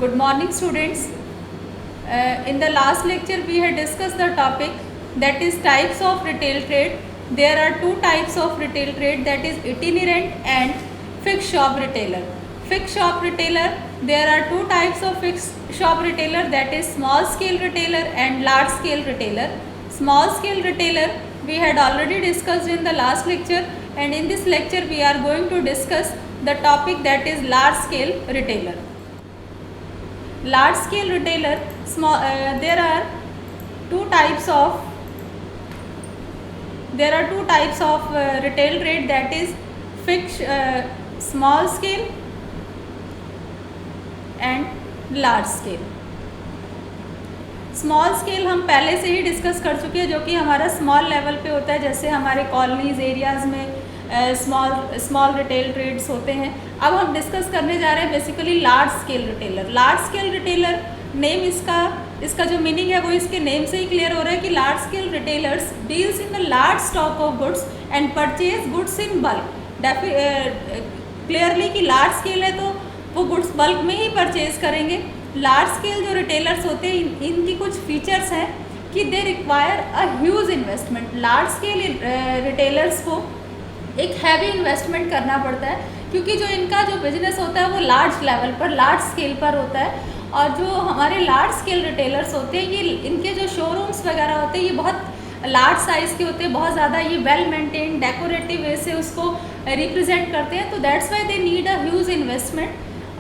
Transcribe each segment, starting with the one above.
Good morning, students. In the last lecture, we had discussed the topic that is types of retail trade. There are two types of retail trade, that is itinerant and fixed shop retailer. Fixed shop retailer, there are two types of fixed shop retailer, that is small scale retailer and large scale retailer. Small scale retailer we had already discussed in the last lecture, and in this lecture we are going to discuss the topic that is large scale retailer. Large scale retailer, there are two types of retail trade, that is fixed small scale and large scale. Small scale हम पहले से ही discuss कर चुके हैं, जो कि हमारा small level पे होता है, जैसे हमारे कॉलोनीज एरियाज़ में स्मॉल रिटेल ट्रेड्स होते हैं. अब हम डिस्कस करने जा रहे हैं basically large scale retailer. Large scale retailer name इसका जो मीनिंग है वो इसके नेम से ही क्लियर हो रहा है कि large scale retailers deals in the large stock of goods and purchase goods in bulk. Clearly कि लार्ज स्केल है तो वो गुड्स बल्क में ही परचेज करेंगे. लार्ज स्केल जो रिटेलर्स होते हैं इनकी कुछ फीचर्स हैं कि they require a huge investment. Large scale retailers को एक हैवी इन्वेस्टमेंट करना पड़ता है, क्योंकि जो इनका जो बिजनेस होता है वो लार्ज लेवल पर, लार्ज स्केल पर होता है. और जो हमारे लार्ज स्केल रिटेलर्स होते हैं, ये इनके जो शोरूम्स वगैरह होते हैं ये बहुत लार्ज साइज़ के होते हैं, बहुत ज़्यादा ये वेल मेंटेन डेकोरेटिव वे से उसको रिप्रेजेंट करते हैं. तो that's why they need a huge investment.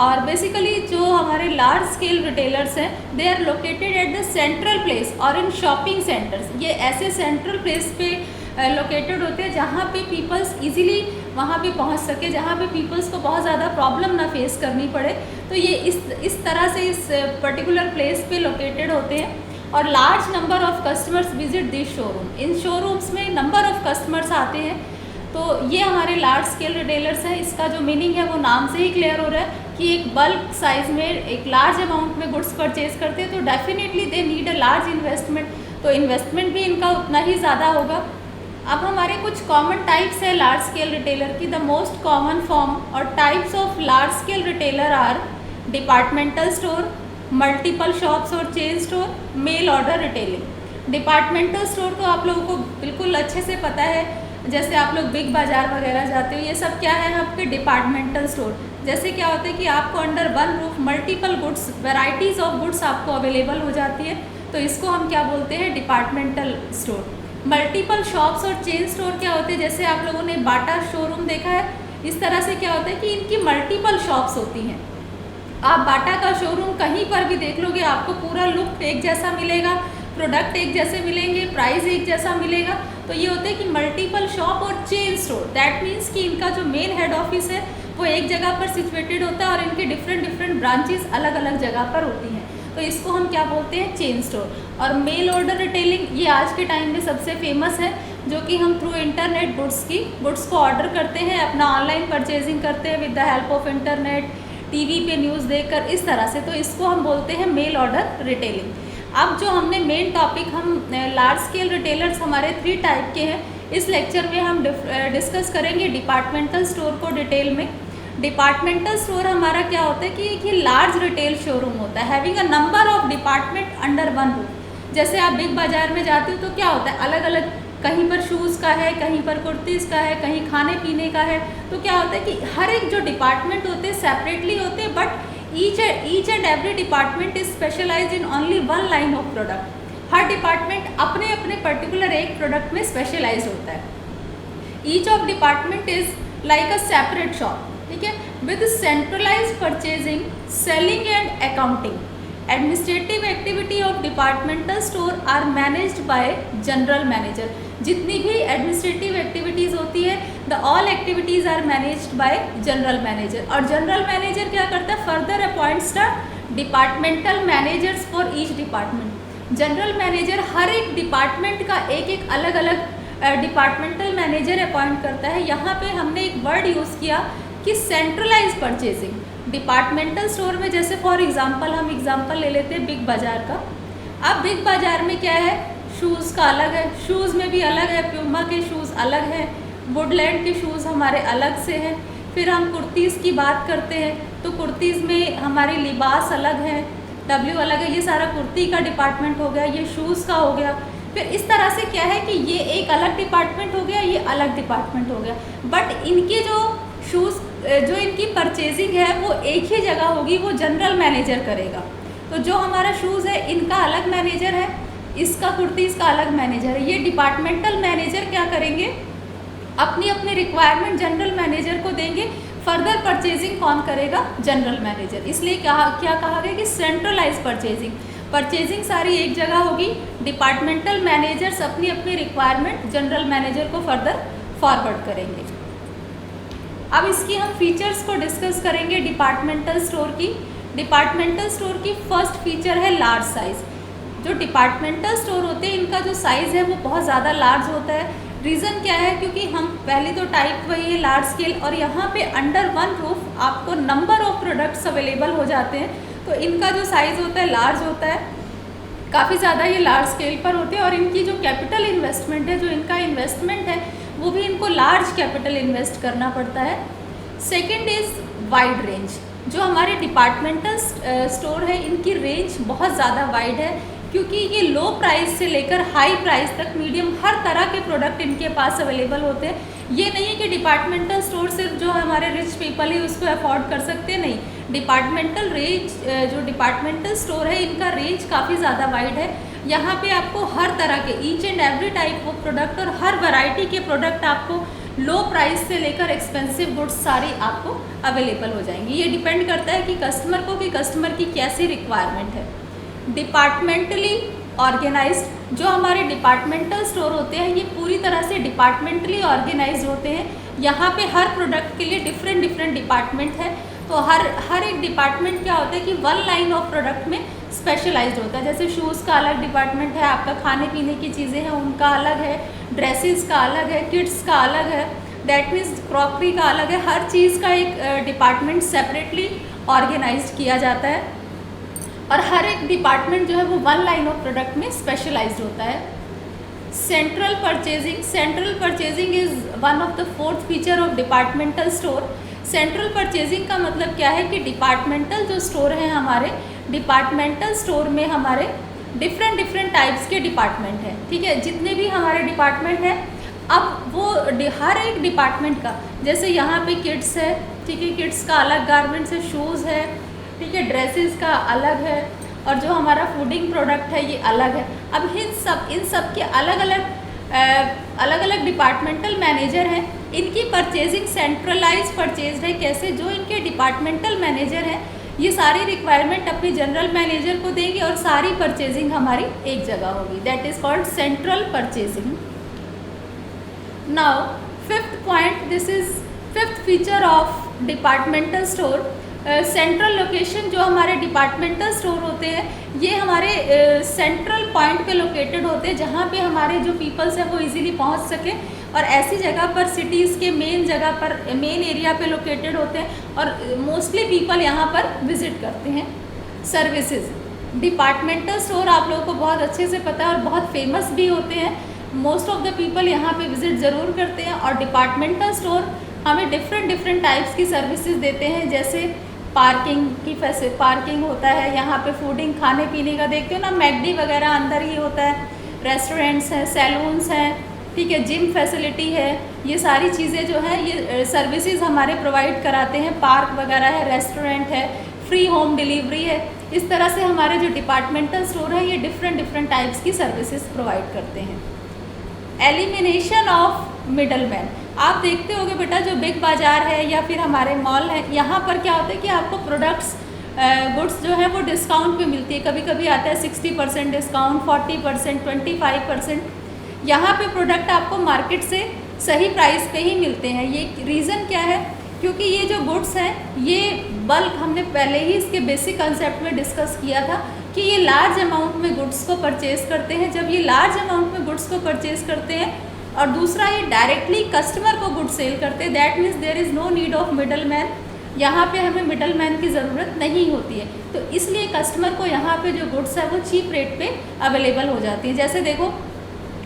और बेसिकली जो हमारे लार्ज स्केल रिटेलर्स हैं they are located at the central place और इन शॉपिंग सेंटर्स. ये ऐसे सेंट्रल प्लेस पे लोकेटेड होते हैं जहाँ पे पीपल्स इजीली वहाँ पे पहुँच सके, जहाँ पे पीपल्स को बहुत ज़्यादा प्रॉब्लम ना फेस करनी पड़े. तो ये इस तरह से इस पर्टिकुलर प्लेस पे लोकेटेड होते हैं. और large number of customers visit this showroom. In showrooms में नंबर ऑफ कस्टमर्स आते हैं. तो ये हमारे लार्ज स्केल रिटेलर्स हैं. इसका जो मीनिंग है वो नाम से ही क्लियर हो रहा है कि एक बल्क साइज़ में एक लार्ज अमाउंट में गुड्स परचेज करते हैं, तो definitely they need a large investment. तो इन्वेस्टमेंट भी इनका उतना ही ज़्यादा होगा. अब हमारे कुछ कॉमन टाइप्स है लार्ज स्केल रिटेलर की. द मोस्ट कॉमन फॉर्म और types of large scale retailer are departmental store, multiple shops और chain store, mail order retailing. Departmental store तो आप लोगों को बिल्कुल अच्छे से पता है, जैसे आप लोग बिग बाज़ार वगैरह जाते हो, ये सब क्या है आपके डिपार्टमेंटल स्टोर. जैसे क्या होता है कि आपको under one roof multiple goods, varieties of goods आपको अवेलेबल हो जाती है, तो इसको हम क्या बोलते हैं, डिपार्टमेंटल स्टोर. मल्टीपल शॉप्स और चेन स्टोर क्या होते हैं, जैसे आप लोगों ने बाटा शोरूम देखा है, इस तरह से क्या होता है कि इनकी मल्टीपल शॉप्स होती हैं. आप बाटा का शोरूम कहीं पर भी देख लोगे आपको पूरा लुक एक जैसा मिलेगा, प्रोडक्ट एक जैसे मिलेंगे, प्राइस एक जैसा मिलेगा. तो ये होता है कि मल्टीपल शॉप और चेन स्टोर. दैट मीन्स कि इनका जो मेन हेड ऑफिस है वो एक जगह पर सिचुएटेड होता है और इनके डिफरेंट ब्रांचेस अलग अलग जगह पर होती हैं. तो इसको हम क्या बोलते हैं, चेन स्टोर. और मेल ऑर्डर रिटेलिंग ये आज के टाइम में सबसे फेमस है, जो कि हम थ्रू इंटरनेट गुड्स को ऑर्डर करते हैं, अपना ऑनलाइन परचेजिंग करते हैं with the help of internet, TV पे न्यूज़ देखकर, इस तरह से. तो इसको हम बोलते हैं मेल ऑर्डर रिटेलिंग. अब जो हमने मेन टॉपिक, हम लार्ज स्केल रिटेलर्स हमारे 3 टाइप के हैं. इस लेक्चर में हम डिस्कस करेंगे डिपार्टमेंटल स्टोर को डिटेल में. डिपार्टमेंटल स्टोर हमारा क्या होता है कि एक ही लार्ज रिटेल शोरूम होता है, having a number of department under one roof. जैसे आप बिग बाज़ार में जाते हो तो क्या होता है, अलग अलग, कहीं पर शूज़ का है, कहीं पर कुर्तीज़ का है, कहीं खाने पीने का है. तो क्या होता है कि हर एक जो डिपार्टमेंट होते हैं सेपरेटली होते हैं, but each and every department is specialized in only one line of product. हर डिपार्टमेंट अपने अपने पर्टिकुलर एक प्रोडक्ट में स्पेशलाइज होता है. Each of department is like a separate shop, ठीक है, with centralize purchasing, selling and accounting. Administrative activity of departmental store are managed by general manager. जितनी भी एडमिनिस्ट्रेटिव एक्टिविटीज़ होती है, the all activities are managed by general manager. और general manager क्या करता है, further appoints the departmental managers for each department. General manager हर एक department का एक अलग अलग डिपार्टमेंटल मैनेजर अपॉइंट करता है. यहाँ पे हमने एक वर्ड यूज़ किया कि सेंट्रलाइज परचेजिंग. डिपार्टमेंटल स्टोर में जैसे फॉर एग्जांपल हम एग्जांपल ले लेते हैं बिग बाज़ार का. अब बिग बाज़ार में क्या है, शूज़ का अलग है, शूज़ में भी अलग है, प्यूमा के शूज़ अलग हैं, वुडलैंड के शूज़ हमारे अलग से हैं. फिर हम कुर्तीज़ की बात करते हैं तो कुर्तीज़ में हमारे लिबास अलग है, डब्ल्यू अलग है, ये सारा कुर्ती का डिपार्टमेंट हो गया, ये शूज़ का हो गया। फिर इस तरह से क्या है कि ये एक अलग डिपार्टमेंट हो गया, ये अलग डिपार्टमेंट हो गया, बट इनके जो शूज़ जो इनकी परचेजिंग है वो एक ही जगह होगी, वो जनरल मैनेजर करेगा। तो जो हमारा शूज़ है इनका अलग मैनेजर है, इसका कुर्तीज़ का अलग मैनेजर है। ये डिपार्टमेंटल मैनेजर क्या करेंगे, अपनी अपनी रिक्वायरमेंट जनरल मैनेजर को देंगे, फर्दर परचेजिंग कौन करेगा, जनरल मैनेजर। इसलिए क्या कहा गया कि सेंट्रलाइज परचेजिंग सारी एक जगह होगी, डिपार्टमेंटल मैनेजर्स अपनी अपनी रिक्वायरमेंट जनरल मैनेजर को फर्दर फॉरवर्ड करेंगे। अब इसकी हम फीचर्स को डिस्कस करेंगे डिपार्टमेंटल स्टोर की। डिपार्टमेंटल स्टोर की फर्स्ट फीचर है लार्ज साइज़। जो डिपार्टमेंटल स्टोर होते हैं इनका जो साइज़ है वो बहुत ज़्यादा लार्ज होता है। रीज़न क्या है, क्योंकि हम पहले तो टाइप वही है लार्ज स्केल, और यहाँ पे अंडर वन रूफ आपको नंबर ऑफ प्रोडक्ट्स अवेलेबल हो जाते हैं, तो इनका जो साइज़ होता है लार्ज होता है, काफ़ी ज़्यादा ये लार्ज स्केल पर होते हैं। और इनकी जो कैपिटल इन्वेस्टमेंट है, जो इनका इन्वेस्टमेंट है वो भी इनको लार्ज कैपिटल इन्वेस्ट करना पड़ता है। Second is wide range. जो हमारे डिपार्टमेंटल स्टोर है इनकी रेंज बहुत ज़्यादा वाइड है, क्योंकि ये लो प्राइस से लेकर हाई प्राइस तक मीडियम हर तरह के प्रोडक्ट इनके पास अवेलेबल होते हैं। ये नहीं है कि डिपार्टमेंटल स्टोर सिर्फ जो हमारे रिच पीपल है उसको अफोर्ड कर सकते हैं, नहीं। जो डिपार्टमेंटल स्टोर है इनका रेंज काफ़ी ज़्यादा वाइड है। यहाँ पे आपको हर तरह के each and every type of product और हर वैरायटी के प्रोडक्ट आपको लो प्राइस से लेकर एक्सपेंसिव गुड्स सारी आपको अवेलेबल हो जाएंगी। ये डिपेंड करता है कि कस्टमर की कैसी रिक्वायरमेंट है। Departmentally organized. जो हमारे डिपार्टमेंटल स्टोर होते हैं ये पूरी तरह से डिपार्टमेंटली ऑर्गेनाइज्ड होते हैं। यहाँ पे हर प्रोडक्ट के लिए डिफरेंट डिपार्टमेंट है। तो हर एक डिपार्टमेंट क्या होता है कि वन लाइन ऑफ प्रोडक्ट में स्पेशलाइज्ड होता है। जैसे शूज़ का अलग डिपार्टमेंट है, आपका खाने पीने की चीज़ें हैं उनका अलग है, ड्रेसेस का अलग है, किड्स का अलग है, दैट मीन्स क्रॉकरी का अलग है। हर चीज़ का एक डिपार्टमेंट सेपरेटली ऑर्गेनाइज्ड किया जाता है, और हर एक डिपार्टमेंट जो है वो वन लाइन ऑफ प्रोडक्ट में स्पेशलाइज्ड होता है। Central purchasing is one of the fourth feature of departmental store. Central purchasing का मतलब क्या है कि डिपार्टमेंटल जो स्टोर हैं हमारे, डिपार्टमेंटल स्टोर में हमारे डिफरेंट टाइप्स के डिपार्टमेंट हैं, ठीक है। जितने भी हमारे डिपार्टमेंट हैं, अब वो हर एक डिपार्टमेंट का, जैसे यहाँ पे किड्स है, ठीक है, किड्स का अलग गारमेंट्स है, शूज़ है, ठीक है, ड्रेसेस का अलग है, और जो हमारा फूडिंग प्रोडक्ट है ये अलग है। अब इन सब के अलग अलग डिपार्टमेंटल मैनेजर हैं। इनकी परचेजिंग सेंट्रलाइज परचेज्ड है। कैसे, जो इनके डिपार्टमेंटल मैनेजर हैं ये सारी रिक्वायरमेंट अपने जनरल मैनेजर को देंगे और सारी परचेजिंग हमारी एक जगह होगी, that is called central purchasing. Now fifth point, this is fifth feature of departmental store. Central location. जो हमारे डिपार्टमेंटल स्टोर होते हैं ये हमारे सेंट्रल पॉइंट पे लोकेटेड होते हैं, जहाँ पे हमारे जो पीपल्स हैं वो इजीली पहुँच सकें, और ऐसी जगह पर सिटीज़ के मेन एरिया पे लोकेटेड होते हैं, और मोस्टली पीपल यहाँ पर विज़िट करते हैं। सर्विसेज। डिपार्टमेंटल स्टोर आप लोगों को बहुत अच्छे से पता है और बहुत फेमस भी होते हैं। मोस्ट ऑफ द पीपल यहाँ पे विज़िट ज़रूर करते हैं, और डिपार्टमेंटल स्टोर हमें डिफरेंट टाइप्स की सर्विसेज देते हैं। जैसे पार्किंग होता है, यहाँ पे फूडिंग, खाने पीने का देखते हो ना, मैकडी वगैरह अंदर ही होता है, रेस्टोरेंट्स हैं, सैलून्स हैं, ठीक है, जिम फैसिलिटी है, ये सारी चीज़ें जो है ये सर्विसेज हमारे प्रोवाइड कराते हैं। पार्क वगैरह है, रेस्टोरेंट है, फ्री होम डिलीवरी है। इस तरह से हमारे जो डिपार्टमेंटल स्टोर है ये डिफरेंट टाइप्स की सर्विसेज प्रोवाइड करते हैं। Elimination of middleman. आप देखते होगे बेटा, जो बिग बाज़ार है या फिर हमारे मॉल है, यहाँ पर क्या होता है कि आपको प्रोडक्ट्स गुड्स जो है वो डिस्काउंट पे मिलती है। कभी कभी आता है 60% डिस्काउंट, 40%, 25%। यहाँ पे प्रोडक्ट आपको मार्केट से सही प्राइस पे ही मिलते हैं। ये रीज़न क्या है, क्योंकि ये जो गुड्स हैं ये बल्क, हमने पहले ही इसके बेसिक कंसेप्ट में डिस्कस किया था कि ये लार्ज अमाउंट में गुड्स को परचेज़ करते हैं। जब ये लार्ज अमाउंट में गुड्स को परचेज़ करते हैं, और दूसरा ये डायरेक्टली कस्टमर को गुड्स सेल करते हैं, that means there is no need of middle man. यहाँ पे हमें मिडल मैन की ज़रूरत नहीं होती है, तो इसलिए कस्टमर को यहाँ पे जो गुड्स है वो चीप रेट पे अवेलेबल हो जाती है। जैसे देखो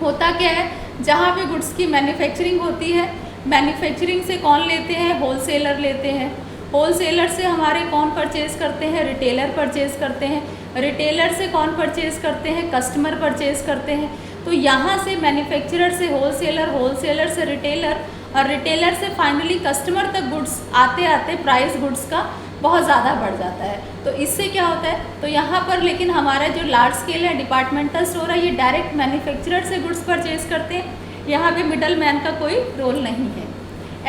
होता क्या है, जहाँ पे गुड्स की मैन्युफैक्चरिंग होती है, मैन्युफैक्चरिंग से कौन लेते हैं, होलसेलर लेते हैं। होलसेलर से हमारे कौन परचेज़ करते हैं, रिटेलर परचेज़ करते हैं, रिटेलर से कौन परचेज़ करते हैं, कस्टमर परचेज़ करते हैं। तो यहाँ से मैन्युफैक्चरर से होलसेलर, होलसेलर से रिटेलर और रिटेलर से फाइनली कस्टमर तक गुड्स आते आते प्राइस गुड्स का बहुत ज़्यादा बढ़ जाता है। तो इससे क्या होता है, तो यहाँ पर लेकिन हमारा जो लार्ज स्केल है डिपार्टमेंटल स्टोर है, ये डायरेक्ट मैन्युफैक्चरर से गुड्स परचेज़ करते हैं, यहाँ पे मिडल मैन का कोई रोल नहीं है।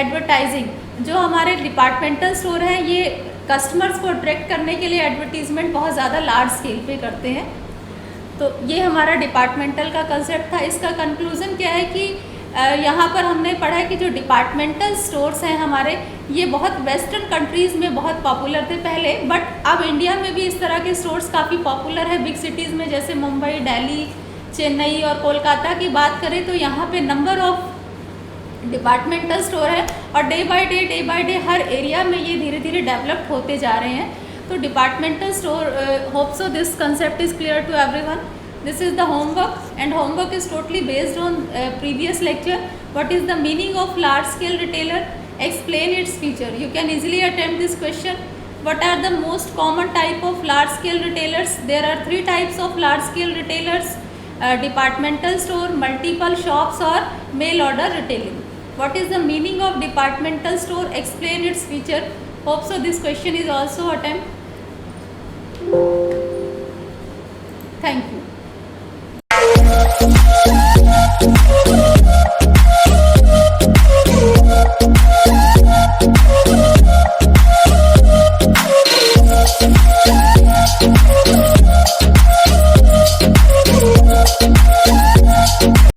एडवर्टाइजिंग, जो हमारे डिपार्टमेंटल स्टोर हैं ये कस्टमर्स को अट्रैक्ट करने के लिए एडवर्टीज़मेंट बहुत ज़्यादा लार्ज स्केल पे करते हैं। तो ये हमारा डिपार्टमेंटल का कंसेप्ट था। इसका कंक्लूज़न क्या है कि यहाँ पर हमने पढ़ा है कि जो डिपार्टमेंटल स्टोर्स हैं हमारे, ये बहुत वेस्टर्न कंट्रीज़ में बहुत पॉपुलर थे पहले, बट अब इंडिया में भी इस तरह के स्टोर्स काफ़ी पॉपुलर है। बिग सिटीज़ में जैसे मुंबई, दिल्ली, चेन्नई और कोलकाता की बात करें तो यहाँ पे नंबर ऑफ डिपार्टमेंटल स्टोर है और day by day her area में ये धीरे धीरे डेवलप्ड होते जा रहे हैं। तो departmental store, hope so this concept is clear to everyone. This is the homework, and homework is totally based on previous lecture. What is the meaning of large scale retailer? Explain its feature. You can easily attempt this question. What are the most common type of large scale retailers? There are 3 types of large scale retailers: departmental store, multiple shops or mail order retailing. What is the meaning of departmental store? Explain its feature. Hope so this question is also attempt. Thank you.